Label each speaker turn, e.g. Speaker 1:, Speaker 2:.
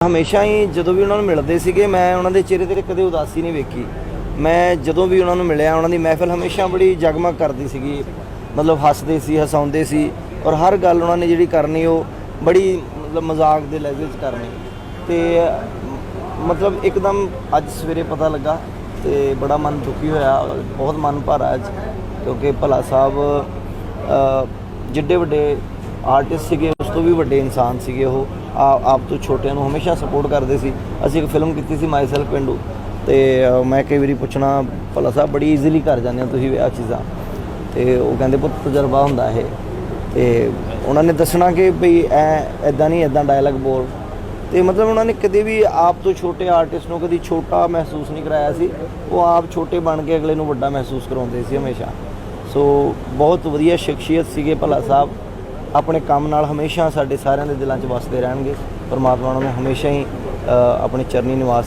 Speaker 1: ਹਮੇਸ਼ਾ ਹੀ ਜਦੋਂ ਵੀ ਉਹਨਾਂ ਨੂੰ ਮਿਲਦੇ ਸੀਗੇ ਮੈਂ ਉਹਨਾਂ ਦੇ ਚਿਹਰੇ 'ਤੇ ਕਦੇ ਉਦਾਸੀ ਨਹੀਂ ਵੇਖੀ। ਮੈਂ ਜਦੋਂ ਵੀ ਉਹਨਾਂ ਨੂੰ ਮਿਲਿਆ ਉਹਨਾਂ ਦੀ ਮਹਿਫਿਲ ਹਮੇਸ਼ਾ ਬੜੀ ਜਗਮਗ ਕਰਦੀ ਸੀਗੀ, ਮਤਲਬ ਹੱਸਦੇ ਸੀ, ਹਸਾਉਂਦੇ ਸੀ ਔਰ ਹਰ ਗੱਲ ਉਹਨਾਂ ਨੇ ਜਿਹੜੀ ਕਰਨੀ ਉਹ ਬੜੀ ਮਤਲਬ ਮਜ਼ਾਕ ਦੇ ਲਹਿਜੇ 'ਚ ਕਰਨੀ। ਤੇ ਮਤਲਬ ਇੱਕਦਮ ਅੱਜ ਸਵੇਰੇ ਪਤਾ ਲੱਗਾ ਤੇ ਬੜਾ ਮਨ ਦੁਖੀ ਹੋਇਆ, ਬਹੁਤ ਮਨ ਭਾਰਾ ਅੱਜ, ਕਿਉਂਕਿ ਭੱਲਾ ਸਾਹਿਬ ਜਿੱਡੇ ਵੱਡੇ ਆਰਟਿਸਟ ਸੀਗੇ ਉਸ ਤੋਂ ਵੀ ਵੱਡੇ ਇਨਸਾਨ ਸੀਗੇ। ਉਹ ਆਪ ਤੋਂ ਛੋਟਿਆਂ ਨੂੰ ਹਮੇਸ਼ਾ ਸਪੋਰਟ ਕਰਦੇ ਸੀ। ਅਸੀਂ ਇੱਕ ਫਿਲਮ ਕੀਤੀ ਸੀ ਮਾਈ ਸੈਲਫ ਪੇਂਡੂ, ਤੇ ਮੈਂ ਕਈ ਵਾਰੀ ਪੁੱਛਣਾ ਭੱਲਾ ਸਾਹਿਬ ਬੜੀ ਈਜ਼ੀਲੀ ਕਰ ਜਾਂਦੇ ਹੋ ਤੁਸੀਂ ਆਹ ਚੀਜ਼ਾਂ, ਤੇ ਉਹ ਕਹਿੰਦੇ ਪੁੱਤ ਤਜਰਬਾ ਹੁੰਦਾ ਇਹ। ਤੇ ਉਹਨਾਂ ਨੇ ਦੱਸਣਾ ਕਿ ਬਈ ਇੱਦਾਂ ਨਹੀਂ, ਇੱਦਾਂ ਡਾਇਲੌਗ ਬੋਲ। ਤੇ ਮਤਲਬ ਉਹਨਾਂ ਨੇ ਕਦੇ ਵੀ ਆਪ ਤੋਂ ਛੋਟੇ ਆਰਟਿਸਟ ਨੂੰ ਕਦੀ ਛੋਟਾ ਮਹਿਸੂਸ ਨਹੀਂ ਕਰਾਇਆ ਸੀ। ਉਹ ਆਪ ਛੋਟੇ ਬਣ ਕੇ ਅਗਲੇ ਨੂੰ ਵੱਡਾ ਮਹਿਸੂਸ ਕਰਾਉਂਦੇ ਸੀ ਹਮੇਸ਼ਾ। ਸੋ ਬਹੁਤ ਵਧੀਆ ਸ਼ਖਸੀਅਤ ਸੀਗੇ ਭੱਲਾ ਸਾਹਿਬ। ਆਪਣੇ ਕੰਮ ਨਾਲ ਹਮੇਸ਼ਾ ਸਾਡੇ ਸਾਰਿਆਂ ਦੇ ਦਿਲਾਂ 'ਚ ਵਸਦੇ ਰਹਿਣਗੇ। ਪਰਮਾਤਮਾ ਉਹਨਾਂ ਨੂੰ ਹਮੇਸ਼ਾ ਹੀ ਆਪਣੇ ਚਰਨੀ ਨਿਵਾਸ